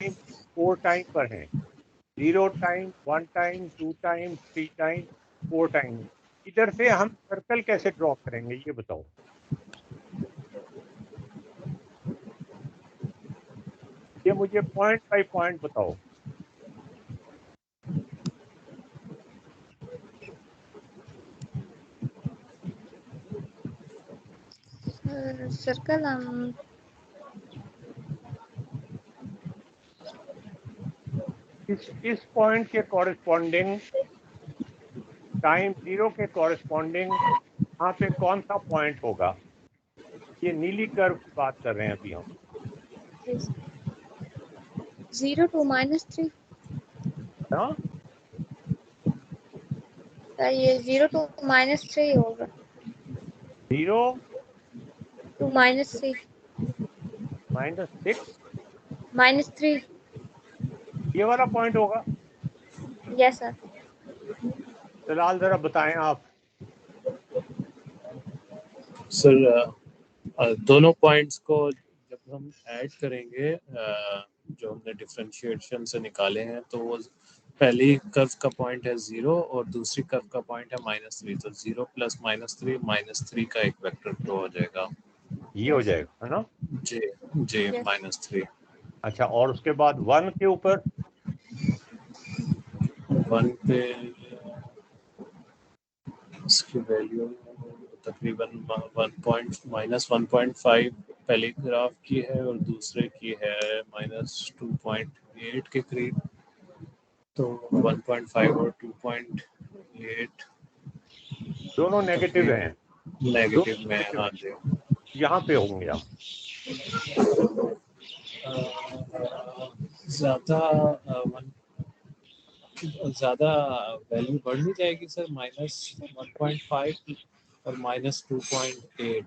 Time 4 time पर हैं, 0 time, 1 time, 2 time, 3 time, 4 time. इधर से हम सर्कल कैसे ड्रॉ करेंगे ये बताओ। ये मुझे पॉइंट बाय पॉइंट बताओ। सर्कल हम इस पॉइंट के कॉरेस्पॉन्डिंग, टाइम 0 के कॉरेस्पॉन्डिंग यहाँ पे कौन सा पॉइंट होगा? ये नीली कर्व की बात कर रहे हैं अभी हम। 0 to -3। हाँ, सर ये 0 to -3 होगा। 0 to -3 -6 -3। ये वाला पॉइंट होगा। Yes sir. फिलहाल जरा बताएं आप। सर दोनों पॉइंट्स को जब हम ऐड करेंगे, जो हमने डिफरेंशिएशन से निकाले हैं, तो वो पहली कर्व का पॉइंट है 0 और दूसरी कर्व का पॉइंट है -3, तो 0 + -3 -3 का एक वेक्टर ड्रॉ हो जाएगा। ये हो जाएगा, है ना? जे -3। अच्छा, और उसके बाद 1 के ऊपर 1 पे इसकी वैल्यू तकरीबन -1.5 पहले ग्राफ की है और दूसरे की है -2.8 के करीब, तो 1.5 और 2.8 दोनों नेगेटिव हैं। नेगेटिव में। हाँ जी, यहाँ पे होंगे हम। ज़्यादा वैल्यू बढ़ नहीं जाएगी सर? -1.5 और -2.8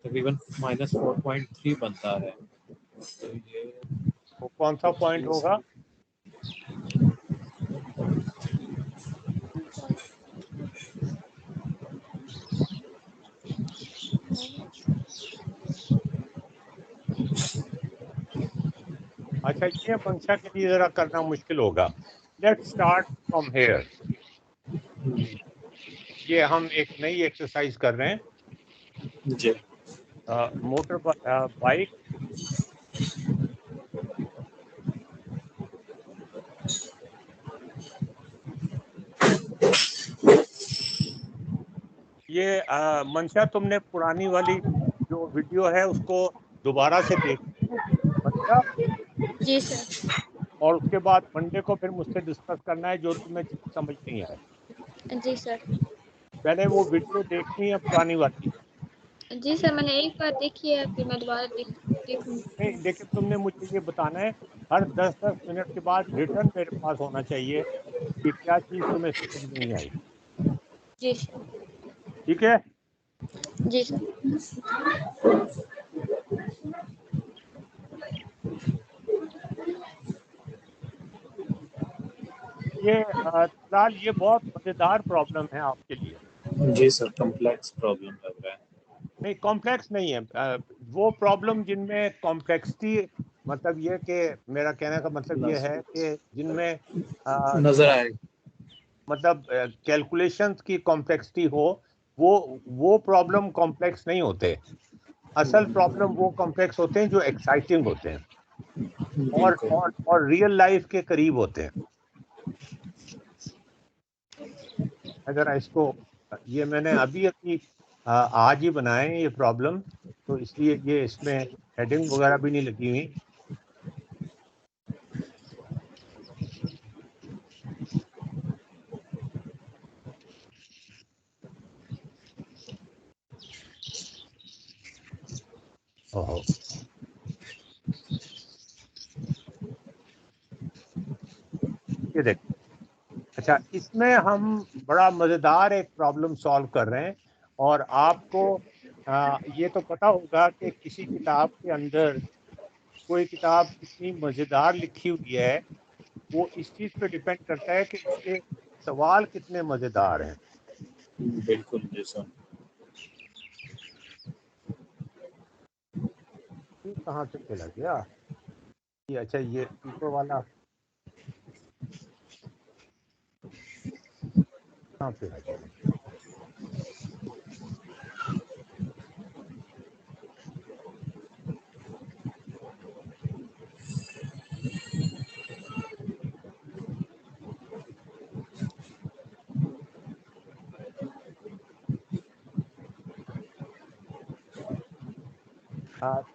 तकरीबन -4.3 बनता है, तो ये वो कौन सा पॉइंट होगा? अच्छा, ये मंशा के लिए जरा करना मुश्किल होगा। Let's start from here. ये हम एक नई एक्सरसाइज कर रहे हैं। जी मोटर बाइक ये मंशा, तुमने पुरानी वाली जो वीडियो है उसको दोबारा से देखनी है, अच्छा? जी सर। और उसके बाद मंडे को फिर मुझसे डिस्कस करना है जो तुम्हें चीज समझ नहीं आए। जी सर। पहले वो वीडियो देखनी है पुरानी वाली। जी सर, मैंने एक बार देखी है, फिर मैं दोबारा देखूंगी। नहीं, लेकिन तुमने मुझे ये बताना है हर 10-10 मिनट के बाद रिटर्न मेरे पास होना चाहिए कि क्या चीज तुम्हें समझ नहीं आई। जी सर। ठीक है? जी सर। ये फिलहाल ये बहुत मजेदार प्रॉब्लम है आपके लिए। जी सर, कॉम्प्लेक्स प्रॉब्लम लग रहा है। नहीं, कॉम्प्लेक्स नहीं है। वो प्रॉब्लम जिनमें कॉम्प्लेक्सिटी, मतलब ये कि मेरा कहने का मतलब ये है कि जिनमें नजर आए, मतलब कैलकुलेशंस की कॉम्प्लेक्सिटी हो, वो प्रॉब्लम कॉम्प्लेक्स नहीं होते। असल प्रॉब्लम वो कॉम्प्लेक्स होते हैं जो एक्साइटिंग होते हैं और बिल्कुल। और रियल लाइफ के करीब होते हैं। अगर इसको, ये मैंने अभी अभी आज ही बनाए हैं ये प्रॉब्लम, तो इसलिए ये इसमें हेडिंग वगैरह भी नहीं लगी हुई। ओहो, ये देख। अच्छा, इसमें हम बड़ा मज़ेदार एक प्रॉब्लम सॉल्व कर रहे हैं। और आपको ये तो पता होगा कि किसी किताब के अंदर कोई किताब कितनी मज़ेदार लिखी हुई है, वो इस चीज़ पे डिपेंड करता है कि उसके सवाल कितने मज़ेदार हैं। बिल्कुल जी सर। ये कहाँ से चला गया? ये अच्छा ये ऊपर वाला कहाँ पे?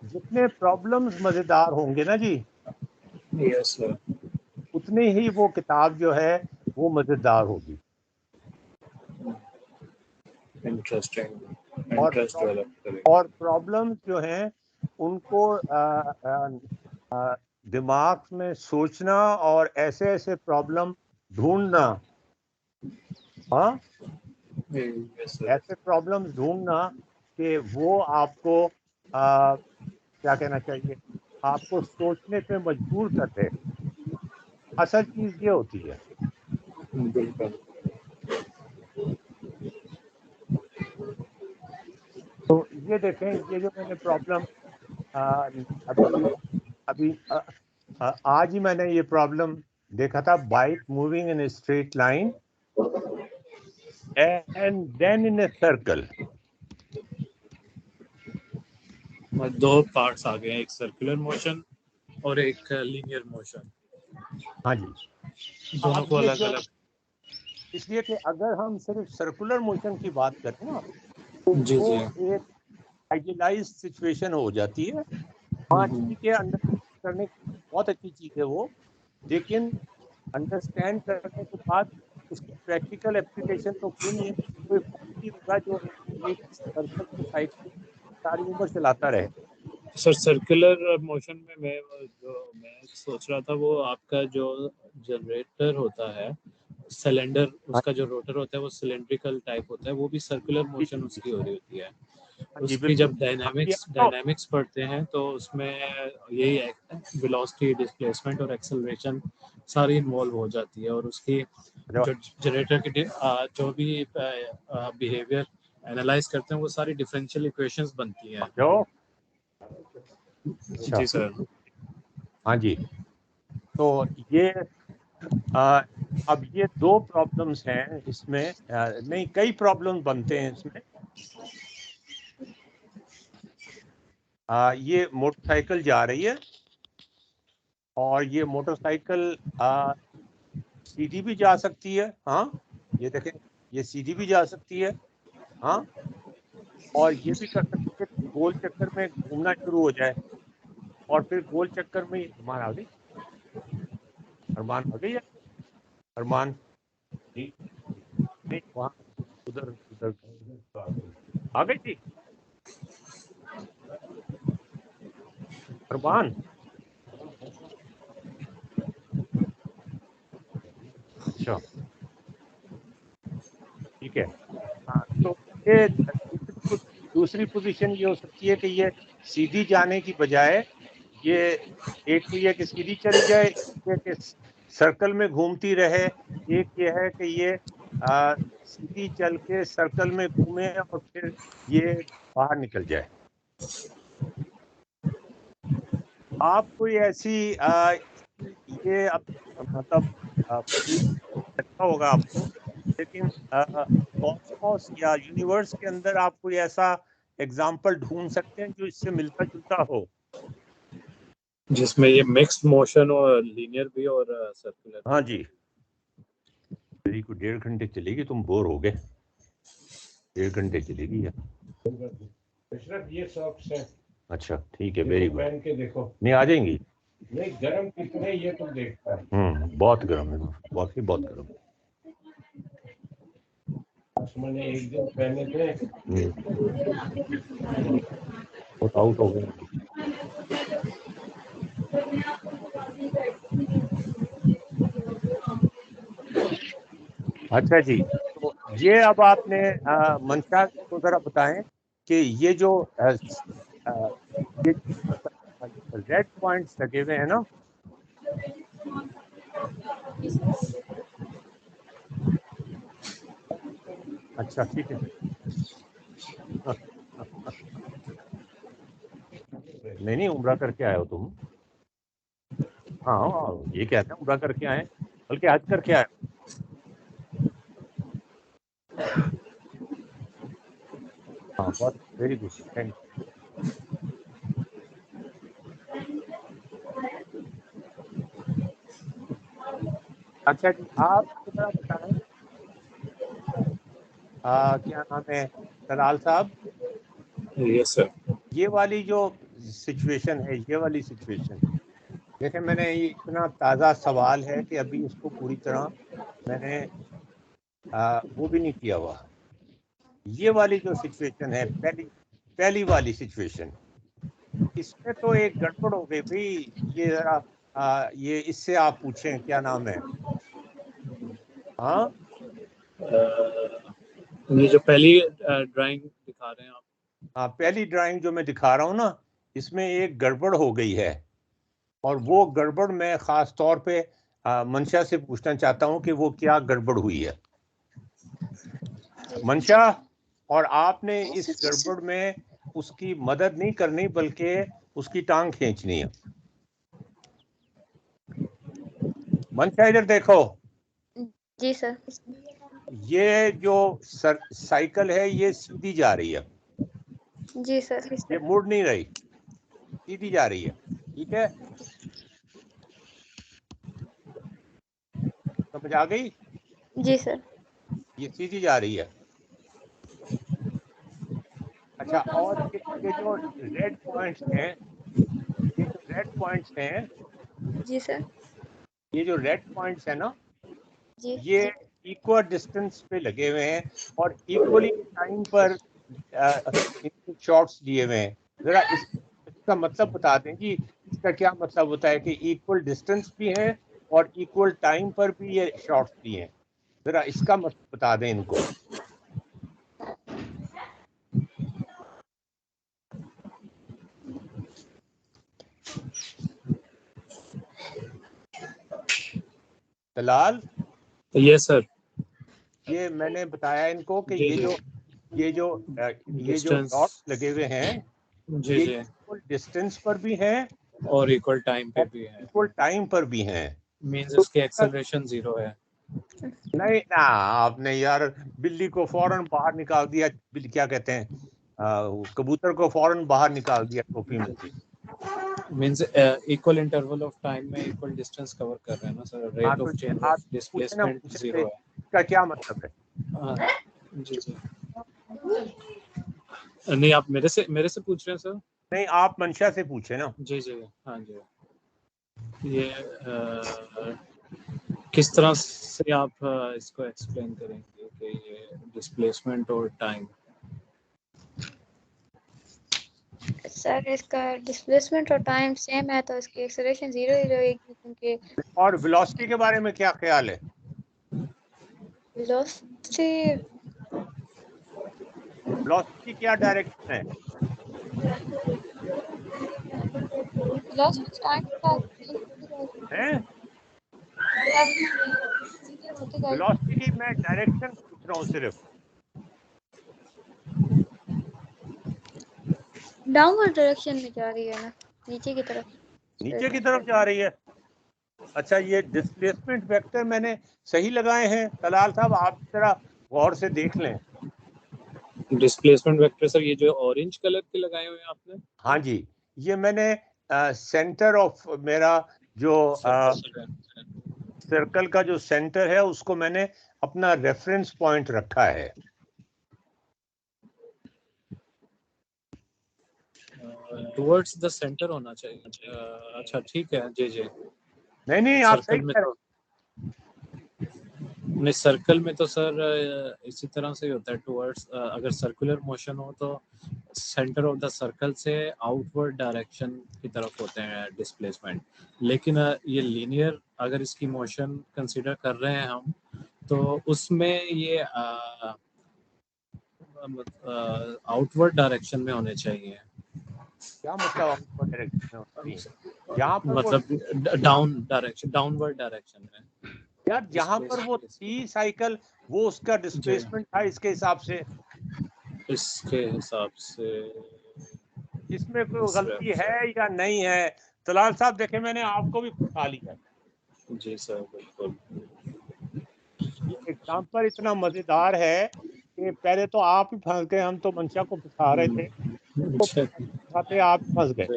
जितने प्रॉब्लम्स मजेदार होंगे ना जी, यस सर, उतनी ही वो किताब जो है वो मजेदार होगी। इंटरेस्टिंग, और इंटरेस्ट डेवलप करेगा। और प्रॉब्लम्स जो हैं उनको दिमाग में सोचना और ऐसे ऐसे प्रॉब्लम ढूंढना, हाँ यस सर, ऐसे प्रॉब्लम्स ढूंढना कि वो आपको क्या कहना चाहिए, आपको सोचने पे मजबूर कर दे। असल चीज ये होती है। बिल्कुल। तो ये देखें, ये जो मैंने प्रॉब्लम अभी अभी आज ही मैंने ये प्रॉब्लम देखा था, bike moving in straight line and then in a circle. दो पार्ट्स आ गए हैं, एक सर्कुलर मोशन और एक लीनियर मोशन, हाँ जी। दोनों अब को ये अलग जो, अलग। इसलिए कि अगर हम सिर्फ सर्कुलर मोशन की बात करें ना, तो जी वो जी। एक आइडियलाइज सिचुएशन हो जाती है। हाँ ठीक है, अंडरस्टैंड करने की बहुत अच्छी चीज है वो, लेकिन अंडरस्टैंड करने के बाद उसकी प्रैक्टिकल एप्लीकेशन तो कोई नहीं है। कोई नहीं होगा जो एक सर्कल को साइकिल सारी उम्र चलाता रहे। सर सर्कुलर मोशन में मैं सोच रहा था, वो आपका जो जनरेटर होता है सिलेंडर, हाँ उसका जो रोटर होता है वो सिलेंड्रिकल टाइप होता है, वो भी सर्कुलर जी मोशन जी उसकी हो रही होती है। जी उसकी बिल्कुल। जब हाँ जी डायनामिक्स पढ़ते हैं तो उसमें यही वेलोसिटी, डिस्प्लेसमेंट और एक्सेलरेशन सारी इन्वॉल्व हो जाती है, और उसकी जो जनरेटर की जो भी बिहेवियर एनालाइज करते हैं वो सारी डिफरेंशियल इक्वेशंस बनती हैं। जो अच्छा जी सर। हाँ जी। तो ये आ, अब ये दो प्रॉब्लम्स हैं इसमें, नहीं कई प्रॉब्लम बनते हैं इसमें। ये मोटरसाइकिल जा रही है और ये मोटरसाइकिल सीधी भी जा सकती है, हाँ ये देखें, ये सीधी भी जा सकती है, हाँ और ये भी कर सकती है कि गोल चक्कर में घूमना शुरू हो जाए और फिर गोल चक्कर में अरमान आ गई, अरमान आ गई है, अरमान नहीं, नहीं वहाँ उधर उधर आ गई थी अरमान। अच्छा ठीक है। हाँ तो ये दूसरी पोजीशन ये हो सकती है कि ये सीधी जाने की बजाय ये, एक तो ये कि सीधी चली जाए, एक ये कि सर्कल में घूमती रहे, एक ये है कि ये सीधी चल के सर्कल में घूमे और फिर ये बाहर निकल जाए। आप कोई ऐसी ये मतलब अच्छा होगा आपको, लेकिन कॉस्मोस या यूनिवर्स के अंदर आप कोई ऐसा एग्जाम्पल ढूंढ सकते हैं जो इससे मिलता जुलता हो। जिसमें ये मिक्स्ड मोशन और लीनियर भी और सर्कुलर हाँ भी। जी, मेरी को 1.5 घंटे चलेगी, तुम बोर हो गए, 1.5 घंटे चलेगी यार। ये सॉक्स है। अच्छा ठीक है, वेरी गुड। पहन के देखो, नहीं आ जाएंगी। नहीं गर्म कितने ये तुम देखता है। बहुत गर्म है, वाकई बहुत गर्म है। मैंने एक दिन पहने थे, बहुत आउट हो गए। अच्छा जी, तो ये अब आपने मंशा को जरा बताएं कि ये जो अ, ये रेड पॉइंट्स लगे हुए हैं ना, अच्छा ठीक है। नहीं नहीं, उम्रा करके आए हो तुम। हाँ, ये कहते हैं उम्रा करके आए, बल्कि हज करके आए। हाँ, बहुत वेरी गुड, थैंक यू। अच्छा जी, आप जरा बताएं, क्या नाम है तलाल साहब, यस सर। ये वाली जो सिचुएशन है, ये वाली सिचुएशन, देखें मैंने ये इतना ताज़ा सवाल है कि अभी इसको पूरी तरह मैंने वो भी नहीं किया हुआ। ये वाली जो सिचुएशन है, पहली वाली सिचुएशन, इसमें तो एक गड़बड़ हो गई भाई। ये जरा ये इससे आप पूछें, क्या नाम है? हाँ, ये जो पहली ड्राइंग दिखा रहे हैं आप, हाँ, पहली ड्राइंग जो मैं दिखा रहा हूँ ना, इसमें एक गड़बड़ हो गई है, और वो गड़बड़ मैं ख़ास तौर पे मंशा से पूछना चाहता हूँ कि वो क्या गड़बड़ हुई है। मंशा, और आपने इस गड़बड़ में उसकी मदद नहीं करनी बल्कि उसकी टांग खींचनी है। मंशा इधर देखो, जी सर। ये जो साइकिल है ये सीधी जा रही है, जी सर। ये मुड़ नहीं रही, सीधी जा रही है, ठीक है? समझ आ गई? जी सर। ये सीधी जा रही है। अच्छा, और ये जो रेड पॉइंट्स हैं, ये जो रेड पॉइंट्स हैं, जी सर। ये जो रेड पॉइंट्स है ना, जी। ये इक्वल डिस्टेंस पे लगे हुए हैं और इक्वली टाइम पर शॉट्स दिए हुए हैं। जरा इसका मतलब बता दें जी, इसका क्या मतलब होता है कि इक्वल डिस्टेंस भी है और इक्वल टाइम पर भी ये शॉट्स दिए हैं? जरा इसका मतलब बता दें इनको। दलाल, यस सर। ये मैंने बताया इनको कि जी ये जी, जो ये जो ये जो डिस्टेंस, डॉट्स लगे हुए हैं, जी ये जी, इक्वल डिस्टेंस पर भी हैं और इक्वल टाइम पे और भी है, इक्वल टाइम पर भी हैं। मींस तो इसकी एक्सेलरेशन 0 है। नहीं ना, आपने यार बिल्ली को फौरन बाहर निकाल दिया, बिल्ली क्या कहते हैं, कबूतर को फौरन बाहर निकाल दिया टोपी में से। Means equal interval of time में इक्वल डिस्टेंस कवर कर रहे हैं ना सर, हाँ, रेट तो ऑफ चेंज आप ऑफ पूछे ना डिस्प्लेसमेंट मुझसे 0 है। इसका क्या मतलब है? हाँ, जी जी। नहीं, आप मेरे से पूछ रहे हैं सर? नहीं, आप मंशा से पूछे ना। जी जी, हाँ जी। ये किस तरह से आप इसको एक्सप्लेन करेंगे कि ये डिस्प्लेसमेंट और टाइम? सर इसका डिस्प्लेसमेंट और टाइम सेम है तो इसकी एक्सेलरेशन 0 ही रहेगी, क्योंकि और वेलोसिटी के बारे में क्या ख्याल है? वेलोसिटी वेलोसिटी क्या डायरेक्शन है? वेलोसिटी टाइम के साथ हैं? होती जाएगी। वेलोसिटी की मैं डायरेक्शन पूछ रहा हूँ सिर्फ। डाउनवर्ड डायरेक्शन में जा रही है ना, नीचे की तरफ। नीचे की तरफ जा रही है। अच्छा, ये डिस्प्लेसमेंट वेक्टर मैंने सही लगाए हैं तलाल साहब? आप जरा गौर से देख लें। डिस्प्लेसमेंट वेक्टर सर, ये जो ऑरेंज कलर के लगाए हुए हैं आपने? हाँ जी, ये मैंने सेंटर ऑफ मेरा जो सर्कल का जो सेंटर है उसको मैंने अपना रेफरेंस पॉइंट रखा है। टुवर्ड्स द सेंटर होना चाहिए। अच्छा ठीक है, जी जी। नहीं नहीं, आप सही सर्कल में कह रहे तो नहीं, सर्कल में तो सर इसी तरह से ही होता है। टुवर्ड्स, अगर सर्कुलर मोशन हो तो सेंटर ऑफ द सर्कल से आउटवर्ड डायरेक्शन की तरफ होते हैं डिस्प्लेसमेंट। लेकिन ये लीनियर अगर इसकी मोशन कंसीडर कर रहे हैं हम, तो उसमें ये आउटवर्ड डायरेक्शन में होने चाहिए। क्या मतलब आउटवर्ड डायरेक्शन में होती है? यहाँ पर वो, मतलब डाउन डायरेक्शन, डाउनवर्ड डायरेक्शन में यार जहाँ पर वो डिस्प्लेसमेंट थी साइकिल, वो उसका जी, डिस्प्लेसमेंट था इसके हिसाब से। इसके हिसाब से इसमें कोई इस गलती है वेबसाइट, या नहीं है? तलाल साहब देखे मैंने आपको भी फंसा लिया। जी सर बिल्कुल। ये एग्जाम्पल इतना मजेदार है कि पहले तो आप ही फंस गए, हम तो मंशा को फंसा रहे थे, तो फंसाते आप फंस गए।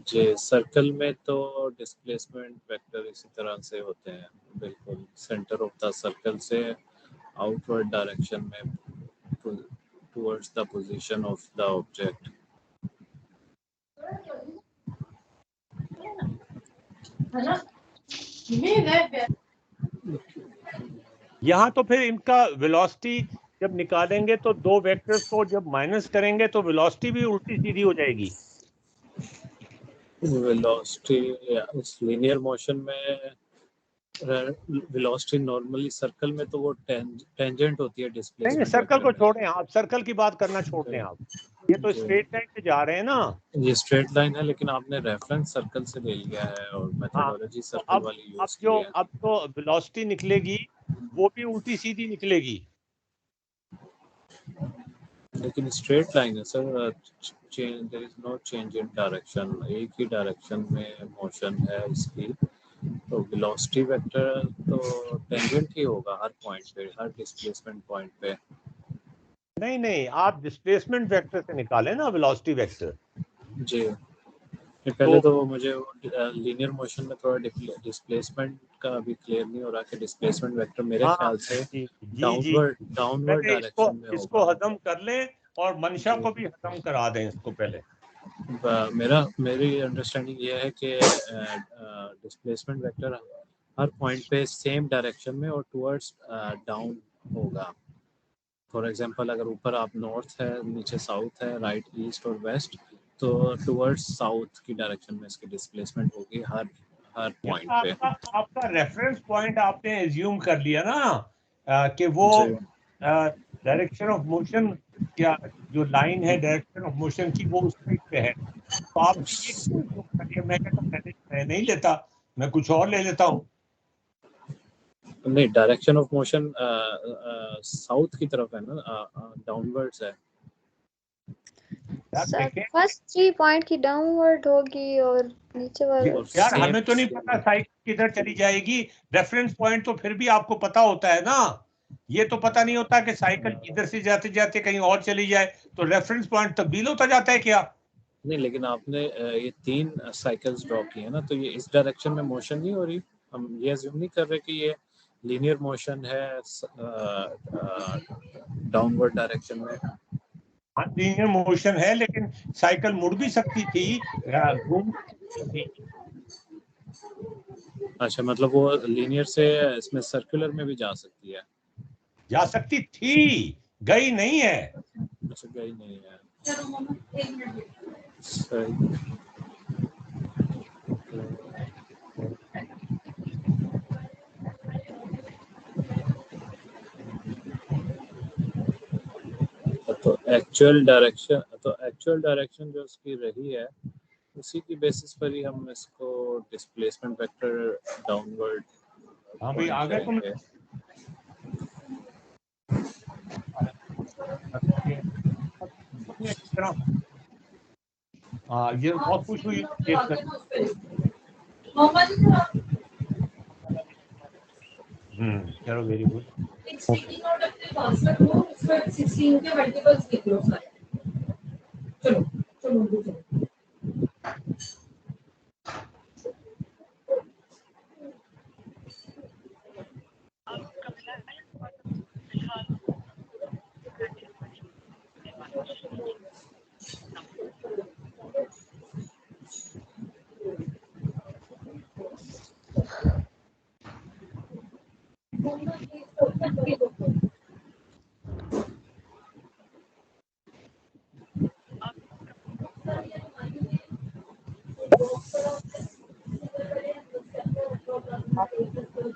जी सर्कल में तो डिस्प्लेसमेंट वेक्टर इसी तरह से होते हैं, बिल्कुल सेंटर ऑफ द सर्कल से आउटवर्ड डायरेक्शन में towards the position of the object. यहाँ तो फिर इनका वेलोसिटी जब निकालेंगे तो दो वेक्टर्स को जब माइनस करेंगे तो वेलोसिटी भी उल्टी सीधी हो जाएगी। वेलोसिटी उस लीनियर मोशन में वेलोसिटी नॉर्मली सर्कल में तो वो टेंजेंट होती है डिस्प्लेसमेंट। नहीं सर्कल को छोड़ें आप, सर्कल की बात करना छोड़ दें आप, ये तो स्ट्रेट लाइन पे जा रहे हैं ना। ये स्ट्रेट लाइन है लेकिन आपने रेफरेंस सर्कल से ले लिया है और हाँ मेथोडोलॉजी तो सर्कल वाली यूज की है। अब तो वेलोसिटी निकलेगी वो भी उल्टी सीधी निकलेगी। लेकिन स्ट्रेट लाइन है sir, there is no change in direction, एक ही डायरेक्शन में मोशन है इसकी, तो वेलोसिटी वेक्टर तो टेंजेंट ही होगा हर पॉइंट पे, हर डिस्प्लेसमेंट पॉइंट पे। नहीं आप डिस्प्लेसमेंट वेक्टर से निकालें ना वेलोसिटी वेक्टर। जी पहले तो मुझे लीनियर मोशन में थोड़ा डिस्प्लेसमेंट का अभी क्लियर नहीं हो रहा कि डिस्प्लेसमेंट वेक्टर मेरे हाँ ख्याल से जी डाउनवर्ड पहले डायरेक्शन में इसको होगा। हजम कर लें और मंशा को भी हजम करा दें इसको पहले। मेरी अंडरस्टैंडिंग ये है कि डिस्प्लेसमेंट वेक्टर हर पॉइंट पे सेम डायरेक्शन में और टुवर्ड्स डाउन होगा। फॉर एग्जांपल अगर ऊपर आप नॉर्थ है, नीचे साउथ है, राइट ईस्ट और वेस्ट, तो टुवर्ड्स साउथ की डायरेक्शन में इसकी डिस्प्लेसमेंट होगी हर पॉइंट पे। आपका रेफरेंस पॉइंट आपने एज्यूम कर लिया ना कि वो डायरेक्शन ऑफ मोशन, क्या जो लाइन है डायरेक्शन ऑफ मोशन की वो उस साइड पे है, तो आप ये क्यों assume कर लिया? मैं कहता मैं नहीं लेता, मैं कुछ और ले लेता हूँ। नहीं डायरेक्शन ऑफ मोशन साउथ की तरफ है ना, डाउनवर्ड्स है। सर फर्स्ट 3 पॉइंट की डाउनवर्ड होगी और नीचे वाला यार हमें तो नहीं पता साइकिल किधर चली जाएगी, रेफरेंस पॉइंट तो फिर भी आपको पता होता है ना, ये तो पता नहीं होता कि साइकिल इधर से जाते जाते कहीं और चली जाए, तो रेफरेंस पॉइंट तब्दील होता जाता है क्या? नहीं लेकिन आपने ये 3 साइकिल्स ड्रॉ की है ना, तो ये इस डायरेक्शन में मोशन नहीं हो रही, हम ये अज्यूम नहीं कर रहे कि ये लीनियर मोशन है डाउनवर्ड डायरेक्शन में। लीनियर मोशन है लेकिन साइकिल मुड़ भी सकती थी, घूम थी। अच्छा मतलब वो लीनियर से इसमें सर्कुलर में भी जा सकती है। जा सकती थी, गई नहीं है। अच्छा गई नहीं है, सही। तो एक्चुअल डायरेक्शन जो उसकी रही है उसी की बेसिस पर ही हम इसको डिस्प्लेसमेंट वेक्टर डाउनवर्ड हाँ भाई आगे तुम ये बहुत खुश हुई देख कर। चलो वेरी गुड।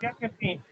क्या कहती हैं?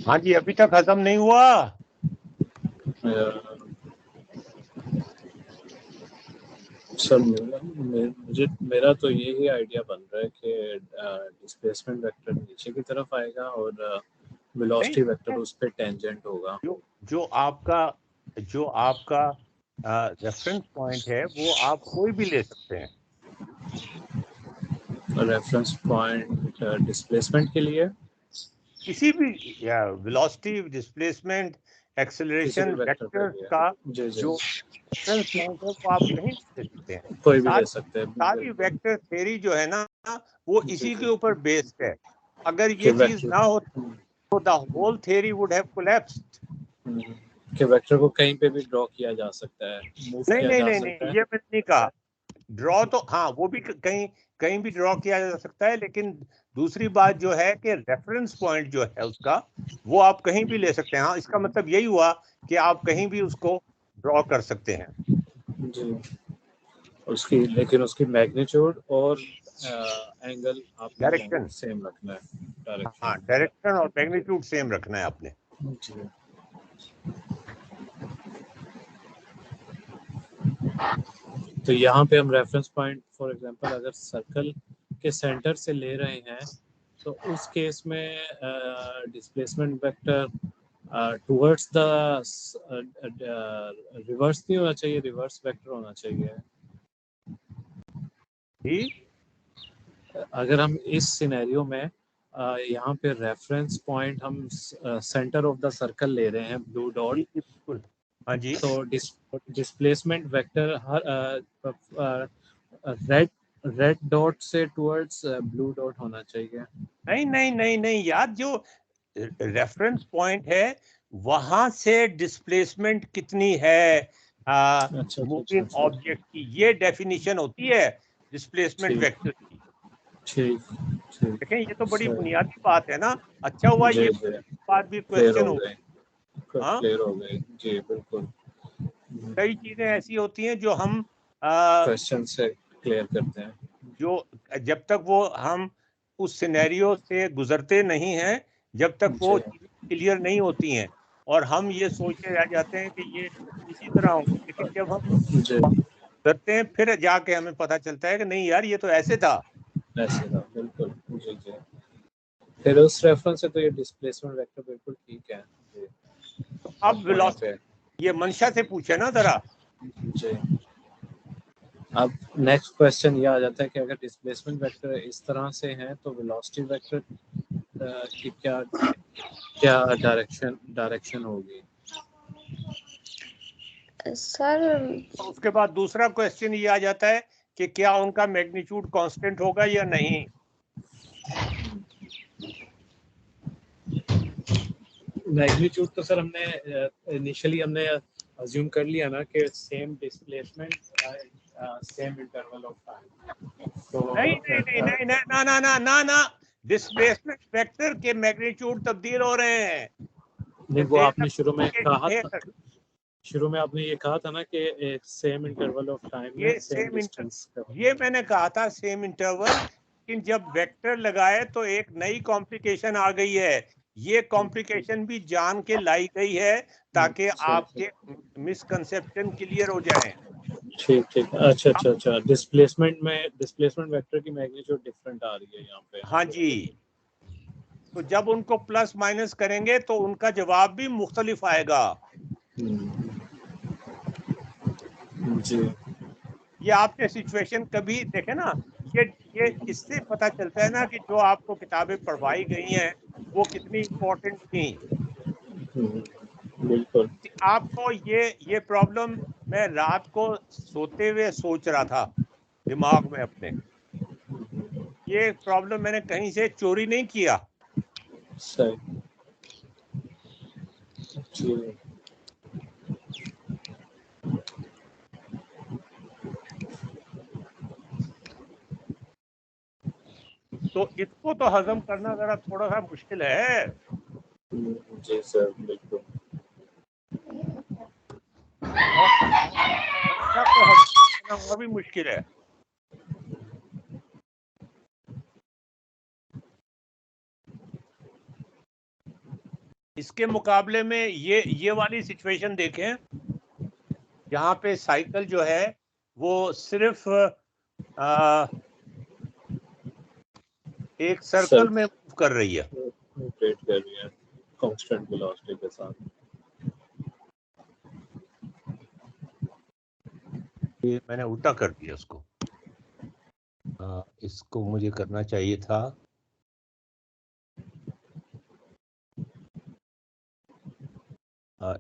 हाँ जी, अभी तक खत्म नहीं हुआ। सर मेरा तो यही आइडिया बन रहा है कि डिस्प्लेसमेंट वेक्टर नीचे की तरफ आएगा और वेलोसिटी वेक्टर उस पे टेंजेंट होगा। जो आपका रेफरेंस पॉइंट है वो आप कोई भी ले सकते हैं। रेफरेंस पॉइंट डिस्प्लेसमेंट के लिए किसी भी वेलोसिटी, डिस्प्लेसमेंट, एक्सेलरेशन वेक्टर का जो रेफरेंस पॉइंट है वो आप कहीं भी ले सकते हैं, कोई भी ले सकते हैं। सारी वेक्टर थ्योरी जो है ना वो इसी के ऊपर बेस्ड है। अगर ये चीज ना हो तो the whole theory would have collapsed. कि वेक्टर को कहीं पे भी ड्रॉ किया जा सकता है, मूव किया जा सकता है। ये मैंने नहीं कहा। ड्रॉ तो हाँ वो भी कहीं भी ड्रॉ किया जा सकता है, लेकिन दूसरी बात जो है कि रेफरेंस पॉइंट जो है उसका वो आप कहीं भी ले सकते हैं। हाँ, इसका मतलब यही हुआ कि आप कहीं भी उसको ड्रॉ कर सकते हैं जी। लेकिन उसकी मैग्नीट्यूड और एंगल आपने डायरेक्शन सेम रखना है। हाँ, डायरेक्शन और मैग्नीट्यूड सेम रखना है आपने। जी। तो यहाँ पे हम रेफरेंस पॉइंट फॉर एग्जांपल अगर सर्कल के सेंटर से ले रहे हैं तो उस केस में displacement vector towards the reverse नहीं होना चाहिए, रिवर्स वेक्टर होना चाहिए। अगर हम इस सिनेरियो में यहाँ पे रेफरेंस पॉइंट हम सेंटर ऑफ द सर्कल ले रहे हैं, ब्लू डॉट, बिल्कुल हाँ जी, तो डिस्प्लेसमेंट वेक्टर हर रेड डॉट से टुवर्ड्स ब्लू डॉट होना चाहिए। नहीं यार, जो रेफरेंस पॉइंट है वहां से डिस्प्लेसमेंट कितनी है मूविंग ऑब्जेक्ट की, ये डेफिनेशन होती है डिस्प्लेसमेंट वेक्टर की। ठीक। देखें, ये तो बड़ी बुनियादी बात है ना। अच्छा हुआ ये बात भी क्वेश्चन हो गई। क्लियर हो गई जी, बिल्कुल। कई चीजें ऐसी होती हैं जो हम क्वेश्चन से क्लियर करते हैं, जो जब तक वो हम उस सिनेरियो से गुजरते नहीं हैं जब तक वो क्लियर नहीं होती हैं, और हम ये सोचते रह जाते हैं कि ये इसी तरह होंगे, लेकिन जब हम करते हैं फिर जाके हमें पता चलता है कि नहीं यार, ये तो ऐसे था। बिल्कुल जी जी। फिर उस रेफरेंस से तो ये डिस्प्लेसमेंट वेक्टर बिल्कुल ठीक है जी। अब वेलोसिटी ये मंशा से पूछे ना जरा जी। अब नेक्स्ट क्वेश्चन ये आ जाता है कि अगर डिस्प्लेसमेंट वेक्टर इस तरह से हैं तो वेलोसिटी वेक्टर की क्या डायरेक्शन होगी सर? उसके बाद दूसरा क्वेश्चन ये आ जाता है कि क्या उनका मैग्नीट्यूड कांस्टेंट होगा या नहीं। मैग्नीट्यूड तो सर हमने इनिशियली अज्यूम कर लिया ना कि same displacement same interval of time. तो नहीं, डिस्प्लेसमेंट वेक्टर के मैग्नीट्यूड तब्दील हो रहे हैं। नहीं, वो आपने शुरू में कहा था, शुरू में आपने ये कहा था ना कि एक सेम इंटरवल ऑफ टाइम में सेम डिस्टेंस। ये मैंने कहा था सेम इंटरवल, लेकिन जब वेक्टर लगाए तो एक नई कॉम्प्लिकेशन आ गई है। ये कॉम्प्लिकेशन भी जान के लाई गई है ताकि आपके मिसकंसेप्शन क्लियर हो जाए। ठीक। अच्छा। डिस्प्लेसमेंट वेक्टर की मैग्नीट्यूड डिफरेंट आ रही है यहाँ पे। हाँ जी, तो जब उनको प्लस माइनस करेंगे तो उनका जवाब भी मुख्तलिफ आएगा जी। ये आपने सिचुएशन कभी देखे ना, ये इससे पता चलता है ना कि जो आपको किताबें पढ़वाई गई हैं वो कितनी इम्पोर्टेंट थी। बिल्कुल। आपको ये प्रॉब्लम मैं रात को सोते हुए सोच रहा था दिमाग में अपने, ये प्रॉब्लम मैंने कहीं से चोरी नहीं किया। सही। जी। तो इसको तो हजम करना जरा थोड़ा सा मुश्किल है। जी सर, बिल्कुल। और संख्या को हजम करना और भी मुश्किल है। इसके मुकाबले में ये वाली सिचुएशन देखें, यहाँ पे साइकिल जो है वो सिर्फ एक सर्कल में मूव कर रही है। रोटेट कर रही है कांस्टेंट वेलोसिटी के साथ। ये मैंने उल्टा कर दिया उसको। इसको मुझे करना चाहिए था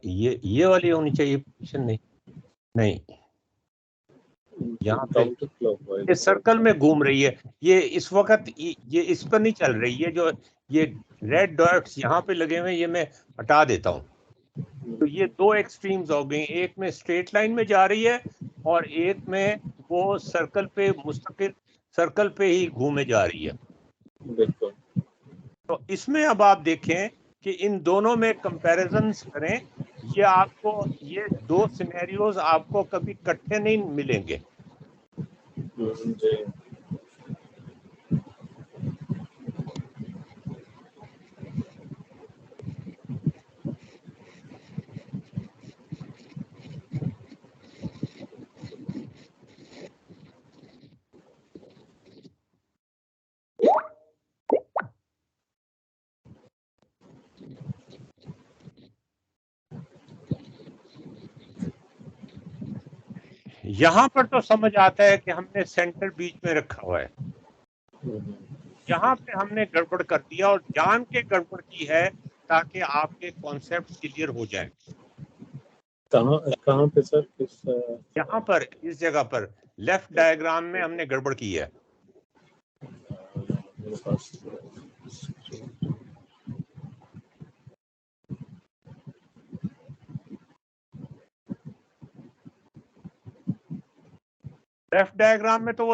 ये वाली होनी चाहिए पोजीशन। नहीं यहाँ पे काउंटर क्लॉकवाइज ये सर्कल में घूम रही है। ये इस वक्त ये इस पर नहीं चल रही है। जो ये रेड डॉट्स यहाँ पे लगे हुए हैं, ये मैं हटा देता हूँ। तो ये दो एक्सट्रीम्स हो गई, एक में स्ट्रेट लाइन में जा रही है और एक में वो सर्कल पे मुस्तकिल सर्कल पे ही घूमे जा रही है। बिल्कुल। तो इसमें अब आप देखें कि इन दोनों में कंपैरिजंस करें। ये आपको ये दो सिनेरियोज आपको कभी इकट्ठे नहीं मिलेंगे। जी। यहां पर तो समझ आता है कि हमने सेंटर बीच में रखा हुआ है। यहाँ पे हमने गड़बड़ कर दिया और जान के गड़बड़ की है ताकि आपके कॉन्सेप्ट क्लियर हो जाए। कहाँ पे सर? किस यहाँ पर इस जगह पर लेफ्ट डायग्राम में हमने गड़बड़ की है। मेरे पास लेफ्ट डायग्राम में तो वो